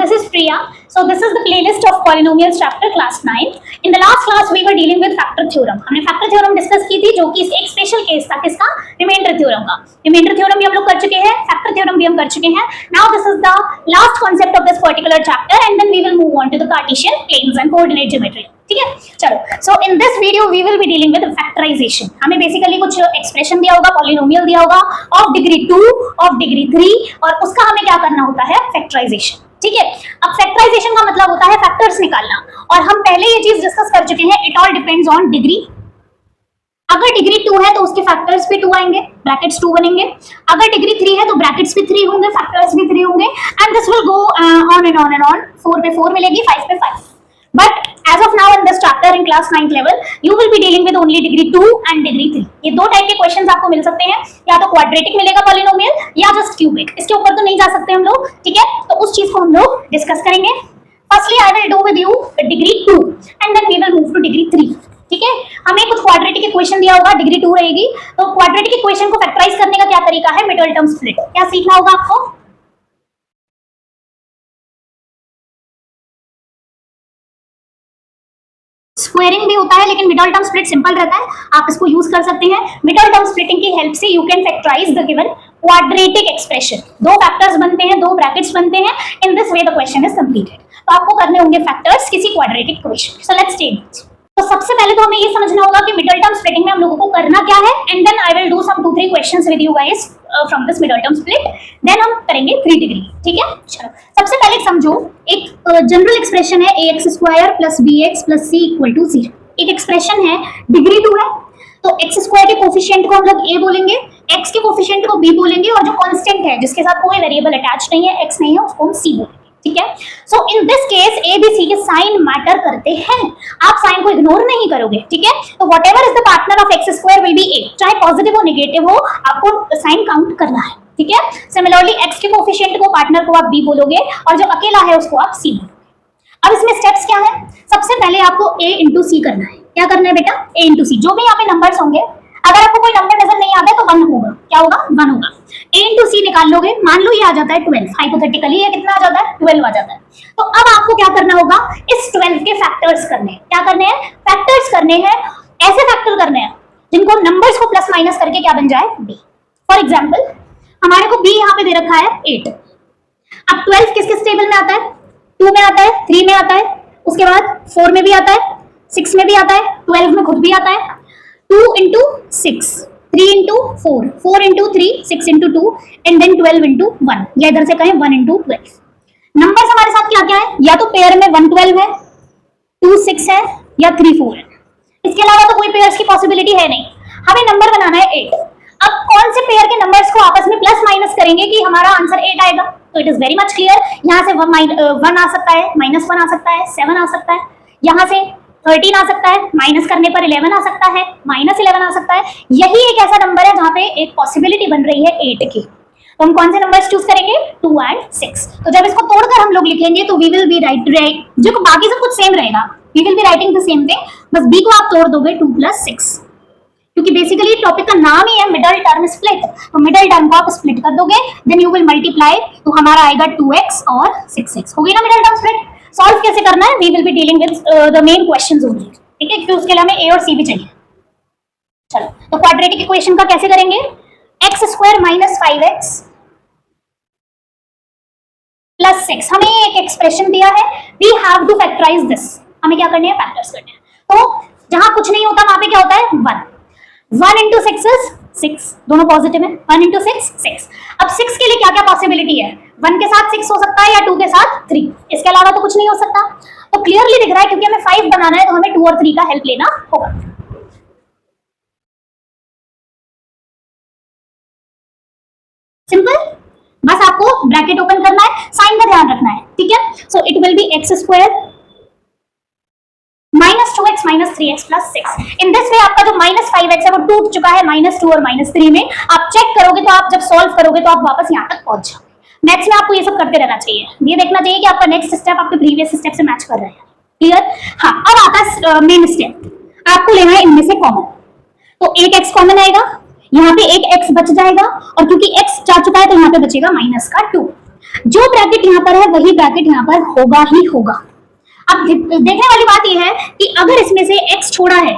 this is Priya. So this is the playlist of polynomials chapter class 9. In the last class we were dealing with factor theorem. हमने factor theorem discuss की थी जो कि एक special case था किसका, remainder theorem का. Remainder theorem भी हम लोग कर चुके हैं, फैक्टर थ्योरम भी हम कर चुके हैं. Now this is the last concept of this particular chapter and then we will move on to the Cartesian planes and coordinate geometry. ठीक है, चलो. So in this video we will be dealing with factorization. हमें basically कुछ expression दिया होगा, polynomial दिया होगा of degree 2, of degree 3 और उसका हमें क्या करना होता है, फैक्टराइजेशन. ठीक है, अब फैक्टराइजेशन का मतलब होता है फैक्टर्स निकालना और हम पहले ये चीज डिस्कस कर चुके हैं. It all depends on degree. अगर डिग्री 2 है तो उसके फैक्टर्स भी 2 आएंगे, ब्रैकेट्स 2 बनेंगे. अगर डिग्री 3 है तो ब्रैकेट्स भी 3 होंगे, फैक्टर्स भी 3 होंगे and this will go on and on and on. 4 पे 4 मिलेगी, 5 पे 5. But as of now in this chapter in class 9th level, you will be dealing with only degree 2 and degree 3. ये दो type के questions आपको मिल सकते हैं, या तो क्वाड्रेटिक मिलेगा पॉलिनोमियल या जस्ट क्यूबिक. इसके ऊपर तो नहीं जा सकते हम लोग. ठीक है, तो उस चीज को हम लोग डिस्कस करेंगे. Firstly I will do with you degree 2 and then we will move to degree 3. ठीक है, हमें कुछ क्वाड्रेटिक इक्वेशन दिया होगा, डिग्री 2 रहेगी. तो क्वाड्रेटिक इक्वेशन को फैक्टराइज करने का क्या तरीका है, मिडल टर्म स्प्लिट. क्या सीखना होगा आपको, स्क्वेयरिंग भी होता है लेकिन मिडल टर्म स्प्लिट सिंपल रहता है, आप इसको यूज कर सकते हैं. मिडल टर्म स्प्लिटिंग की हेल्प से you can factorise the given quadratic expression. दो फैक्टर्स बनते हैं, दो ब्रैकेट्स बनते हैं. In this way the question is completed. तो आपको करने होंगे फैक्टर्स किसी quadratic equation. So let's take. तो सबसे पहले तो हमें ये समझना होगा कि मिडल टर्म स्प्लिटिंग में हम लोगों को करना क्या है and then I will do some 2-3 questions with you guys from this middle term split. Then हम करेंगे 3 डिग्री. ठीक है, चलो सबसे पहले समझो एक जनरल एक्सप्रेशन है ax² + bx + c = 0. एक एक्सप्रेशन है, डिग्री 2 है तो x² के कोफिशिएंट को हम लोग a बोलेंगे, x के कोफिशिएंट को b बोलेंगे और जो कांस्टेंट है जिसके साथ कोई वेरिएबल अटैच नहीं है, x नहीं है, उसको हम c बोलेंगे. ठीक है, so in this case a b c के साइन मैटर करते हैं. आप साइन को इग्नोर नहीं करोगे. ठीक है, तो whatever is the partner of x² will be a. चाहे पॉजिटिव हो नेगेटिव हो, आपको साइन काउंट करना है. ठीक है, सिमिलरली x के कोफिशिएंट को पार्टनर को आप b बोलोगे और जो अकेला है उसको आप c बोलोगे. अब इसमें स्टेप्स क्या है, सबसे पहले आपको a × c करना है. क्या करना है बेटा, a × c. जो भी यहाँ पे नंबर्स होंगे, अगर आपको कोई नंबर नजर नहीं आता है तो 1 होगा. क्या होगा, 1 होगा. a × c निकाल लोगे, मान लो ये आ जाता है 12. हाइपोथेटिकली ये कितना आ जाता है, 12 आ जाता है. तो अब आपको क्या करना होगा, इस 12 के फैक्टर्स करने हैं. क्या करने हैं, फैक्टर्स करने हैं. ऐसे फैक्टर करने हैं जिनको नंबर्स को प्लस माइनस करके क्या बन जाए, b. फॉर एग्जाम्पल हमारे को b यहाँ पे दे रखा है 8. अब 12 किस किस टेबल में आता है, 2 में आता है, 3 में आता है, उसके बाद 4 में भी आता है, 6 में भी आता है, 12 में खुद भी आता है. 2 × 6, 3 × 4, 4 × 3, 6 × 2 एंड देन 12 × 1. या इधर से कहें 1 × 12. नंबर्स हमारे साथ क्या क्या है, या तो पेयर में 1 12 है, 2 6 है या 3 4 है. इसके अलावा तो कोई पेयर्स की पॉसिबिलिटी है नहीं. हमें नंबर बनाना है 8. अब कौन से पेयर के नंबर्स को आपस में प्लस माइनस करेंगे कि हमारा आंसर 8 आएगा. तो it is very much clear. यहाँ से 1 आ सकता है, -1 आ सकता है, 7 आ सकता है, यहाँ से 13 आ सकता है, माइनस करने पर 11 आ सकता है, -11 आ सकता है. यही एक ऐसा नंबर है जहाँ पे एक पॉसिबिलिटी बन रही है 8 की. तो हम कौन से नंबर्स चूज करेंगे, 2 और 6. तो जब इसको तोड़कर हम लोग लिखेंगे तो वी विल बी राइट जो बाकी सब कुछ सेम रहेगा, we will be writing the same thing, बस b को आप तोड़ दोगे 2 + 6, क्योंकि बेसिकली टॉपिक का नाम ही है मिडल टर्म स्प्लिट. तो मिडल टर्म को आप स्प्लिट कर दोगे, देन यू विल मल्टीप्लाई, तो हमारा आएगा 2x और 6x. हो गई ना मिडल टर्म स्प्लिट. सॉल्व कैसे करना है, we will be dealing with the main questions only. ठीक है, क्योंकि उसके लिए हमें a और c भी चाहिए. चलो, तो क्वाड्रेटिक इक्वेशन का कैसे करेंगे, x² - 5x + 6. हमें एक एक्सप्रेशन दिया है, we have to factorise this. हमें क्या करने हैं, फैक्टर्स करने हैं. तो जहां कुछ नहीं होता वहां पे क्या होता है, 1. 1 × 6 is 6, दोनों पॉजिटिव है. 1 × 6 6. अब 6 के लिए क्या क्या पॉसिबिलिटी है, 1 के साथ 6 हो सकता है या 2 के साथ 3. इसके अलावा तो कुछ नहीं हो सकता. तो क्लियरली दिख रहा है क्योंकि हमें 5 बनाना है तो हमें 2 और 3 का हेल्प लेना होगा. सिंपल, बस आपको ब्रैकेट ओपन करना है, साइन का ध्यान रखना है. ठीक है, so it will be x² -2x - 3x + 6. In this वे आपका जो -5x है वो टूट चुका है -2 और -3 में. आप चेक करोगे तो आप जब सॉल्व करोगे तो आप वापस यहाँ तक पहुंच जाओगे. मैथ्स में आपको ये सब करते रहना चाहिए. ये देखना चाहिए कि आपका नेक्स्ट स्टेप आपके प्रीवियस स्टेप से मैच कर रहा है. क्लियर. हाँ, अब आता है मेन स्टेप. आपको लेना है इनमें से कॉमन. तो एक x कॉमन आएगा, यहाँ पे एक x बच जाएगा और क्योंकि x जा चुका है तो यहाँ पे बचेगा -2. जो ब्रैकेट यहाँ पर है वही ब्रैकेट यहाँ पर होगा ही होगा। अब देखने वाली बात यह है कि अगर इसमें से x छोड़ा है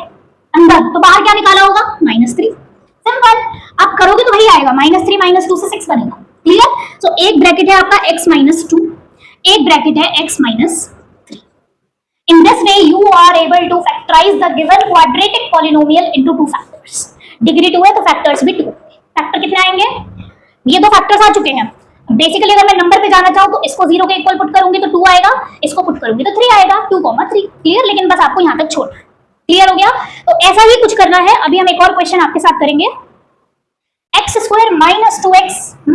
अंदर तो बाहर क्या निकाला होगा -3। सिंपल, आप करोगे तो वही आएगा, -3 -2 से 6 बनेगा। क्लियर? सो एक ब्रैकेट है आपका x -2, एक ब्रैकेट है x -3। In this way you are able to factorize the given quadratic polynomial into two factors। Degree 2 है तो फैक्टर्स भी 2। फैक्टर कितने आएंगे? ये दो फैक्टर्स आ चुके हैं। बेसिकली अगर मैं नंबर पे जाना चाहूँ तो इसको 0 के इक्वल पुट करूंगी तो 2 आएगा, इसको पुट करूंगी तो 3 आएगा, 2,3। क्लियर? लेकिन बस आपको यहाँ तक छोड़ना है। क्लियर हो गया? तो ऐसा ही कुछ करना है। अभी हम एक और क्वेश्चन आपके साथ करेंगे। x² - 2x -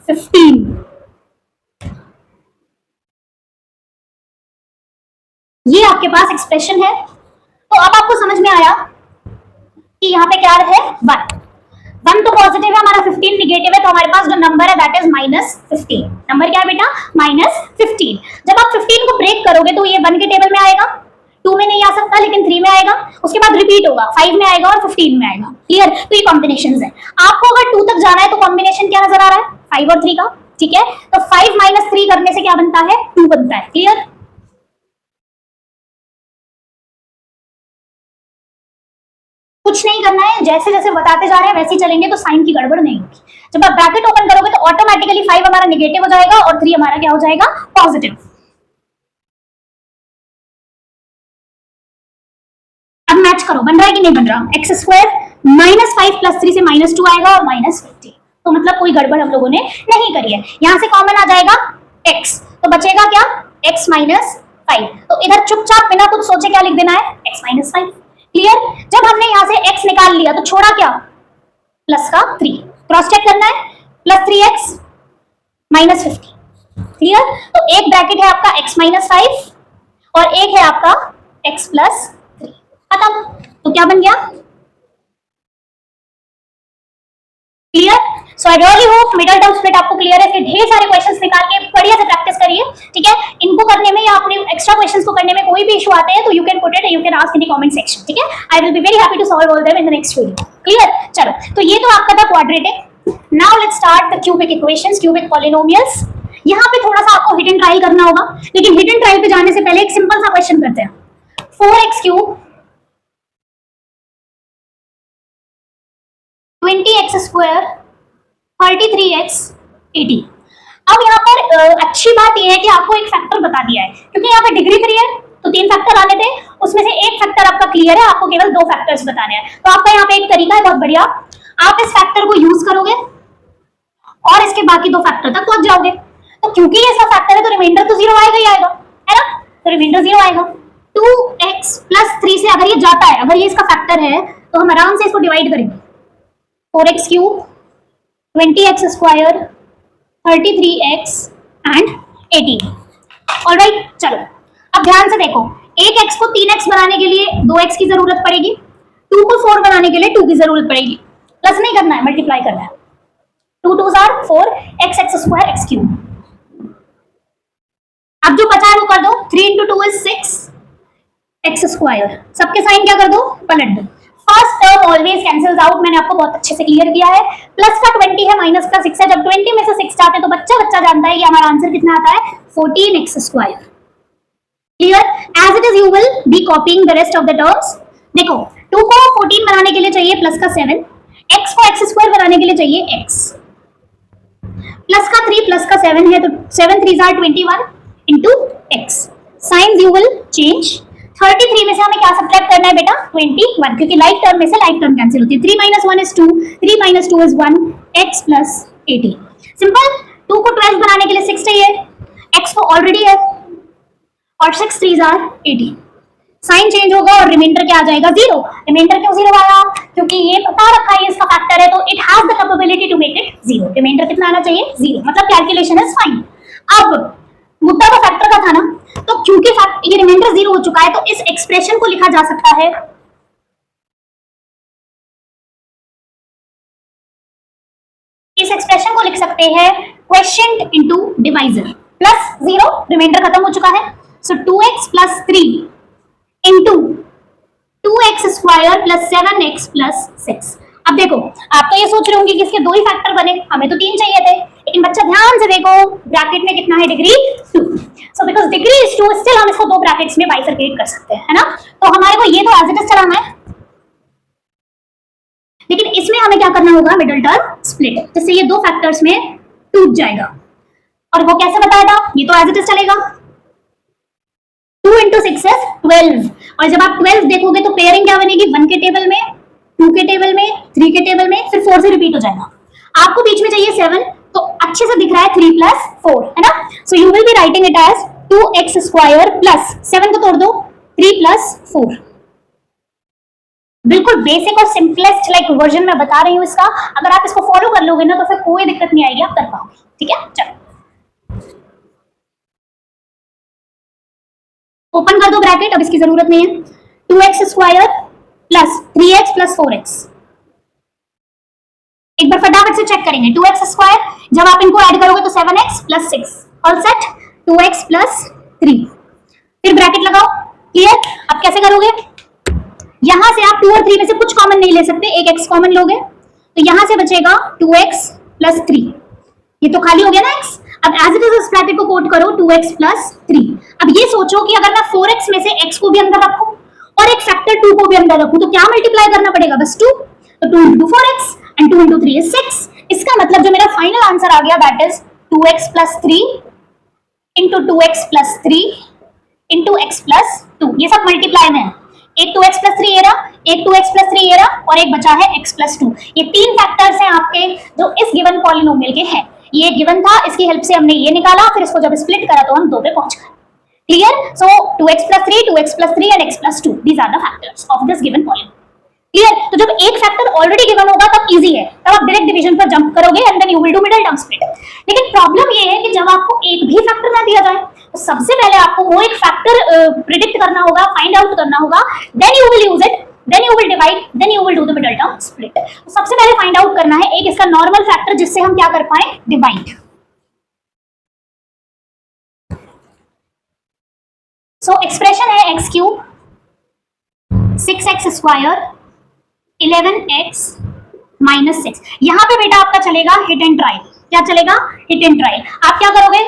15, ये आपके पास एक्सप्रेशन है। तो अब आपको समझ में आया कि यहाँ पे क्या है, 1 तो पॉजिटिव है, हमारा 15 निगेटिव है, तो हमारे पास जो नंबर है दैट इज -15। नंबर क्या है बेटा? -15। जब आप 15 को ब्रेक करोगे तो ये 1 के टेबल में आएगा, 2 में नहीं आ सकता लेकिन 3 में आएगा, उसके बाद रिपीट होगा, 5 में आएगा और 15 में आएगा। क्लियर? तो ये कॉम्बिनेशंस है। आपको अगर 2 तक जाना है तो कॉम्बिनेशन क्या नजर आ रहा है? 5 और 3 का। ठीक है, तो 5 - 3 करने से क्या बनता है? 2 बनता है। क्लियर? कुछ नहीं करना है, जैसे जैसे बताते जा रहे हैं वैसे ही चलेंगे तो साइन की गड़बड़ नहीं होगी। जब आप ब्रैकेट ओपन करोगे तो ऑटोमेटिकली 5 हमारा नेगेटिव हो जाएगा और 3 हमारा क्या हो जाएगा? पॉजिटिव। अब मैच करो, बन रहा है कि नहीं बन रहा? x² -5 + 3 से -2 आएगा और -50। तो मतलब कोई गड़बड़ हम लोगों ने नहीं करी है। यहां से कॉमन आ जाएगा x, तो बचेगा क्या? x - 5। तो इधर चुपचाप बिना कुछ सोचे क्या लिख देना है? x - 5। क्लियर? जब हमने यहां से x निकाल लिया तो छोड़ा क्या? प्लस का 3। क्रॉस चेक करना है, +3x -50। क्लियर? तो एक ब्रैकेट है आपका x - 5 और एक है आपका x + 3। खत्म। तो क्या बन गया? Clear? So I really hope middle term split आपको क्लियर है। इसके ढेर सारे क्वेश्चंस निकाल के बढ़िया से प्रैक्टिस करिए। ठीक है, इनको करने में या अपने एक्स्ट्रा क्वेश्चंस को करने में कोई भी इशू आते हैं तो you can put it, you can ask in the comment section. ठीक है, I will be very happy to solve all them in the next video. Clear? चलो, तो ये तो आपका था quadratic. Now let's start the cubic equations, cubic polynomials. यहाँ पे थोड़ा सा आपको हिडन ट्रायल करना होगा, लेकिन हिडन ट्रायल पे जाने से पहले एक सिंपल सा क्वेश्चन करते हैं। 4x³ 20x², 33x 80। अब यहाँ पर अच्छी बात यह है कि आपको एक फैक्टर बता दिया है, क्योंकि यहाँ पे डिग्री 3 है तो 3 फैक्टर आने थे, उसमें से एक फैक्टर आपका क्लियर है, आपको केवल 2 फैक्टर्स बताने हैं। तो आपका यहाँ पे एक तरीका है बहुत बढ़िया, आप इस फैक्टर को यूज करोगे और इसके बाकी 2 फैक्टर तक पहुंच जाओगे। तो क्योंकि ये इसका फैक्टर है तो रिमाइंडर तो 0 आएगा ही आएगा, है ना? तो रिमाइंडर 0 आएगा। 2x + 3 से अगर ये जाता है, अगर ये इसका फैक्टर है तो हम आराम से इसको डिवाइड करेंगे। 4x³ 20x², 33x and 18। Alright, चलो अब ध्यान से देखो, एक x को 3x बनाने के लिए 2x की जरूरत पड़ेगी, 2 को 4 बनाने के लिए 2 की जरूरत पड़ेगी। प्लस नहीं करना है, मल्टीप्लाई करना है। 2 2s are 4, x² x³। अब जो बचा है वो कर दो, 3 × 2 is 6 x²। सबके साइन क्या कर दो? पलट दो। First term always cancels out, मैंने आपको बहुत अच्छे से क्लियर किया है। प्लस का 20 है, माइनस का 6 है। जब 20 में से 6 जाते हैं तो बच्चा जानता है कि हमारा आंसर कितना आता है? 14x²। Clear? As it is you will be copying the rest of the terms. देखो, 2 को 14 बनाने के लिए चाहिए प्लस का 7, x को x² बनाने के लिए चाहिए x, प्लस का 3 प्लस का 7 है तो 7 3s are 21 into x। Science you will change. 33 में से हमें क्या सब्ट्रैक्ट करना है बेटा? 21, क्योंकि लाइक टर्म में से लाइक टर्म कैंसिल होती है। 3 - 1 is 2, 3 - 2 is 1, x + 18। सिंपल। 2 को 12 बनाने के लिए 6 चाहिए, x तो ऑलरेडी है और 6 3s are 18। साइन चेंज होगा और रिमाइंडर क्या आ जाएगा? 0। रिमाइंडर क्यों 0 आया? क्योंकि ये पता रखा है इसका फैक्टर है तो it has the capability to make it 0। Reminder कितना आना चाहिए? 0। मतलब कैलकुलेशन इज फाइन। अब मुद्दा तो फैक्टर का था ना, तो क्योंकि ये रिमाइंडर 0 हो चुका है तो इस एक्सप्रेशन को लिखा जा सकता है, इस एक्सप्रेशन को लिख सकते हैं quotient into divisor. Plus 0, reminder खत्म हो चुका है, सो 2x + 3 इनटू 2x² + 7x + 6। अब देखो, आप तो ये सोच रहे होंगे कि इसके दो ही फैक्टर बने, हमें तो 3 चाहिए थे, लेकिन बच्चा ध्यान से देखो ब्रैकेट में कितना है, degree 2। So because degree is 2 still हम इसको दो ब्रैकेट्स में बाइफरकेट कर सकते हैं, है ना। तो हमारे को ये तो एज इट इज चलाना है, लेकिन इसमें हमें क्या करना होगा, मिडिल टर्म स्प्लिट, जिससे ये दो फैक्टर्स में टूट जाएगा। और वो कैसे बताया था, ये तो एज इट इज चलेगा, 2 into 6 is 12, और जब आप 12 देखोगे तो पेयरिंग क्या बनेगी, 1 के टेबल में, 2 के टेबल में, 3 के टेबल में, फिर 4 से रिपीट हो जाएगा। आपको बीच में चाहिए 7, तो अच्छे से दिख रहा है 3 plus 4, है ना। So you will be writing it as 2x square plus 7 को तोड़ दो 3 plus 4। बिल्कुल बेसिक और सिंपलेस्ट लाइक वर्जन में बता रही हूँ इसका, अगर आप इसको फॉलो कर लोगे ना तो फिर कोई दिक्कत नहीं आएगी, आप कर पाओगे, ठीक है। चलो ओपन कर दो ब्रैकेट, अब इसकी जरूरत नहीं है। 2x square plus 3x plus 4x, एक बार फटाफट से चेक करेंगे। 2x स्क्वायर जब आप इनको ऐड करोगे तो 7x plus 6, all set, 2x plus 3, फिर ब्रैकेट लगाओ, क्लियर। अब कैसे करोगे, यहां से आप 2 और 3 में से कुछ कॉमन नहीं ले सकते, एक x कॉमन लोगे तो यहां से बचेगा 2x प्लस 3, ये तो खाली हो गया ना x। अब एज इट इज इस ब्रैकेट को कोट करो 2x प्लस 3। अब ये सोचो कि अगर मैं 4x में से x को भी अंदर रखूं और एक फैक्टर 2 को भी अंदर रखूं तो क्या मल्टीप्लाई करना पड़ेगा, बस 2, तो 2 into 4x and 2 into 3 is 6। इसका मतलब जो मेरा फाइनल आंसर आ गया that is 2x plus 3 into 2x plus 3 into x plus 2, ये सब मल्टीप्लाई में है। एक 2x plus 3 ये रहा, एक 2x plus 3 ये रहा, और एक बचा है x plus 2। ये तीन फैक्टर्स हैं आपके जो इस गिवन पॉलिनोमियल के हैं। ये गिवन था, इसकी हेल्प से हमने ये निकाला, फिर इसको जब स्प्लिट करा तो हम 2 पे पहुंच गए, clear. So 2x plus 3, 2x plus 3 and x plus 2, these are the factors of this given polynomial, clear. तो जब एक फैक्टर ऑलरेडी गिवन होगा तब इजी है, तब आप डायरेक्ट डिवीजन पर जंप करोगे and then you will do middle term split. लेकिन प्रॉब्लम ये है कि जब आपको एक भी फैक्टर ना दिया जाए तो सबसे पहले आपको वो एक फैक्टर प्रिडिक्ट करना होगा, फाइंड आउट करना होगा, then you will use it, then you will divide, then you will do the middle term split. तो सबसे पहले फाइंड आउट करना है एक इसका नॉर्मल फैक्टर जिससे हम क्या कर पाए, डिवाइड। सो एक्सप्रेशन है x cube 6x square 11x minus 6। यहां पे बेटा आपका चलेगा हिट एंड ट्राई, क्या चलेगा, हिट एंड ट्राई। आप क्या करोगे,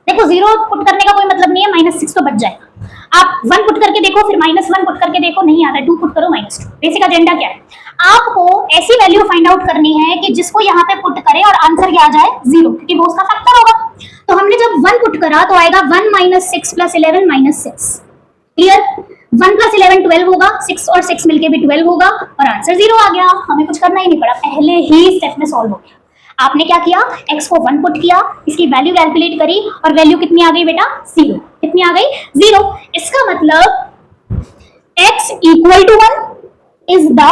देखो 0 पुट करने का कोई मतलब नहीं है, -6 तो बच जाएगा। आप 1 पुट करके देखो, फिर -1 पुट करके देखो, नहीं आता, 2 पुट करो -2। बेसिक एजेंडा क्या है, आपको ऐसी वैल्यू फाइंड आउट करनी है कि जिसको यहाँ पे पुट करे और आंसर क्या आ जाए, 0, क्योंकि वो उसका फैक्टर होगा। तो हमने जब 1 पुट करा तो आएगा 1 - 6 + 11 - 6, क्लियर। 1 + 11 12 होगा, 6 और 6 मिलके भी 12 होगा, और आंसर 0 आ गया। हमें कुछ करना ही नहीं पड़ा, पहले ही स्टेप में सॉल्व हो गया। आपने क्या किया, x को 1 पुट किया, इसकी वैल्यू कैलकुलेट करी, और वैल्यू कितनी आ गई बेटा, 0। कितनी आ गई, 0। इसका मतलब x = 1 इज द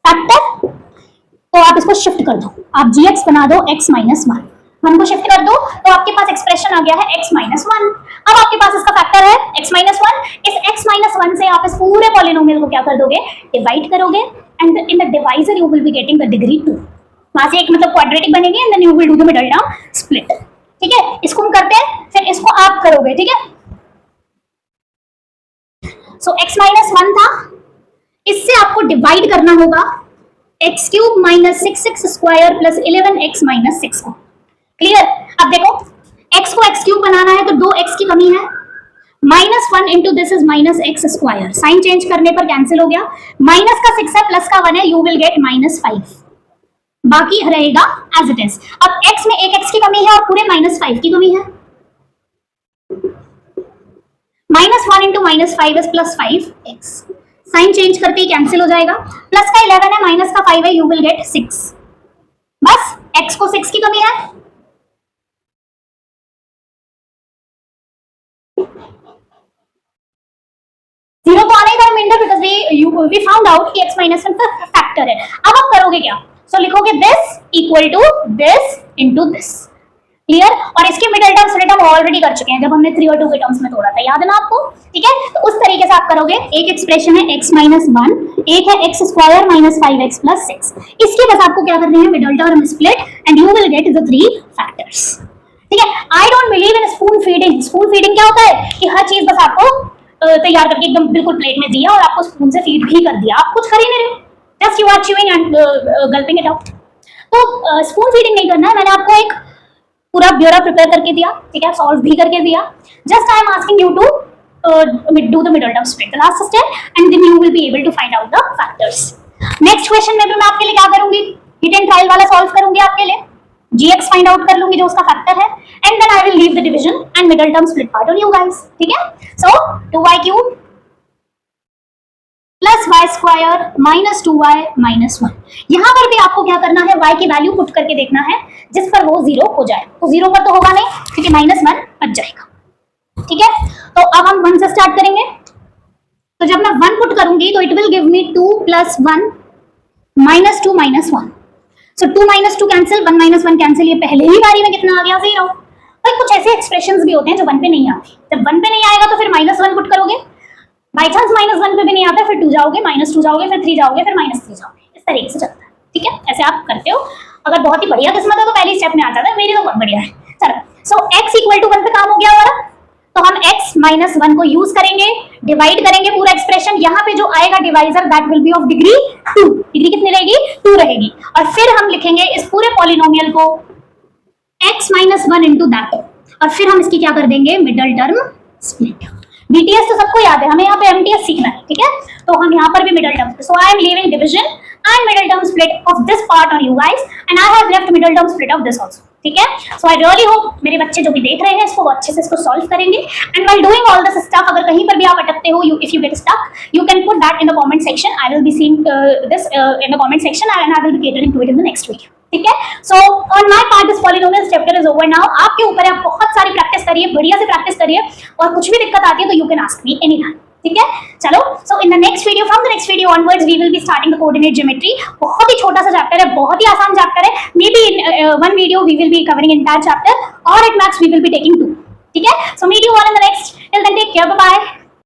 फैक्टर। तो आप इसको शिफ्ट कर दो, आप gx बना दो x - 1, 1 को शिफ्ट कर दो तो आपके पास एक्सप्रेशन आ गया है x - 1। अब आपके पास इसका फैक्टर है x - 1। इस x - 1 से आप इस पूरे पॉलिनोमियल को क्या कर दोगे, डिवाइड करोगे, and in the divisor you will be getting the degree 2। वहां से एक मतलब क्वाड्रेटिक बनेगी and then you will do the middle term split, ठीक है। इसको हम करते हैं, फिर इसको आप करोगे, ठीक है। सो x - 1 था, इससे आपको डिवाइड करना होगा x³ - 6x square plus 11x - 6 को, क्लियर। अब देखो x को x³ बनाना है तो 2x की कमी है, -1 into this is -x square, sign change करने पर कैंसिल हो गया, माइनस का 6 है, प्लस का 1 है, यू विल गेट -5, बाकी रहेगा एज इट इज। अब x में एक x की कमी है और पूरे -5 की कमी है, -1 into -5 is +5x, sign change करते ही कैंसिल हो जाएगा, प्लस का 11 है, माइनस का 5 है, यू विल गेट 6, बस x को 6 की कमी है। जीरो तो आने का reminder, because we found out कि x - 1 का फैक्टर है। अब आप करोगे क्या, सो लिखोगे this equal to this into this, clear. और इसके मिडिल टर्म्स स्प्लिट हम ऑलरेडी कर चुके हैं जब हमने 3 और 2 के टर्म्स में तोड़ा था, याद है ना आपको, ठीक है। तो उस तरीके से आप करोगे, एक एक्सप्रेशन है x - 1, एक है x स्क्वायर - 5x + 6। इसके बस आपको क्या करनी है, middle term split, and you will get the 3 factors, ठीक है। I don't believe in spoon feeding. Spoon feeding क्या होता है कि हर चीज बस आपको तैयार करके एकदम बिल्कुल प्लेट में दिया और आपको स्पून से फीड भी कर दिया, आप कुछ कर ही नहीं रहे हो, just you are chewing and gulping it out. तो स्पून फीडिंग नहीं करना है, मैंने आपको एक पूरा ब्योरा प्रिपेयर करके दिया, ठीक है, सॉल्व भी करके दिया। Just I am asking you to do the middle term split, the last step, and then you will be able to find out the factors. Next question में भी मैं आपके लिए क्या करूंगी, हिट एंड ट्रायल वाला सॉल्व करूंगी आपके लिए, gx फाइंड आउट कर लूंगी जो उसका फैक्टर है, and then I will leave the division and middle term split part on you guys, ठीक है। So 2y cube plus y square minus 2y minus 1, यहां पर भी आपको क्या करना है, y की वैल्यू पुट करके देखना है जिस पर वो 0 हो जाए। तो 0 पर तो होगा नहीं क्योंकि -1 बच जाएगा, ठीक है। तो अब हम 1 से स्टार्ट करेंगे। तो जब मैं 1 पुट करूंगी तो it will give me 2 + 1 -2 -1। So 2 - 2 cancel, 1 - 1 cancel, ये पहले ही बारी में कितना आ गया, 0। और कुछ ऐसे एक्सप्रेशंस भी होते हैं जो 1 पे नहीं आते। जब 1 पे नहीं आएगा तो फिर -1 पुट करोगे, बाई चांस -1 पे भी नहीं आता, फिर 2 जाओगे, -2 जाओगे, फिर 3 जाओगे, फिर -3 जाओगे, इस तरीके से चलता है, ठीक है। ऐसे आप करते हो। अगर बहुत ही बढ़िया किस्मत है तो पहली स्टेप में आ जाता है, मेरी तो बहुत बढ़िया है। चलो, सो x = 1 पे काम हो गया हमारा। तो हम x - 1 को यूज करेंगे, डिवाइड करेंगे पूरा एक्सप्रेशन। यहाँ पे जो आएगा divisor that will be of degree 2, degree कितनी रहेगी, 2 रहेगी। और फिर हम लिखेंगे इस पूरे पॉलिनोमियल को x - 1 into दैट, और फिर हम इसकी क्या कर देंगे, मिडल टर्म स्प्लिट। BTS तो सबको याद है, हमें यहाँ पे MTS सीखना है, ठीक है। तो हम यहाँ पर भी middle term, so I am leaving division and middle term split of this part on you guys, and I have left middle term split of this also, ठीक है। सो आई रियली होप मेरे बच्चे जो भी देख रहे हैं इसको अच्छे से इसको सॉल्व करेंगे। And while doing all this stuff, अगर कहीं पर भी आप अटकते हो, if you get stuck, you can put that in the comment section. I will be seeing this in the comment section and I will be catering to it in the next video, ठीक है। So on my part this polynomial chapter is over now. आपके ऊपर है, आप बहुत सारी practice करिए, बढ़िया से प्रैक्टिस करिए, और कुछ भी दिक्कत आती है तो you can ask me any time, ठीक है। चलो, so in the next video, from the next video onwards we will be starting the coordinate geometry. बहुत ही छोटा सा चैप्टर है, बहुत ही आसान चैप्टर है। Maybe in one video we will be covering entire chapter, और at max we will be taking 2, ठीक है। So meet you all in the next, till then take care, bye bye.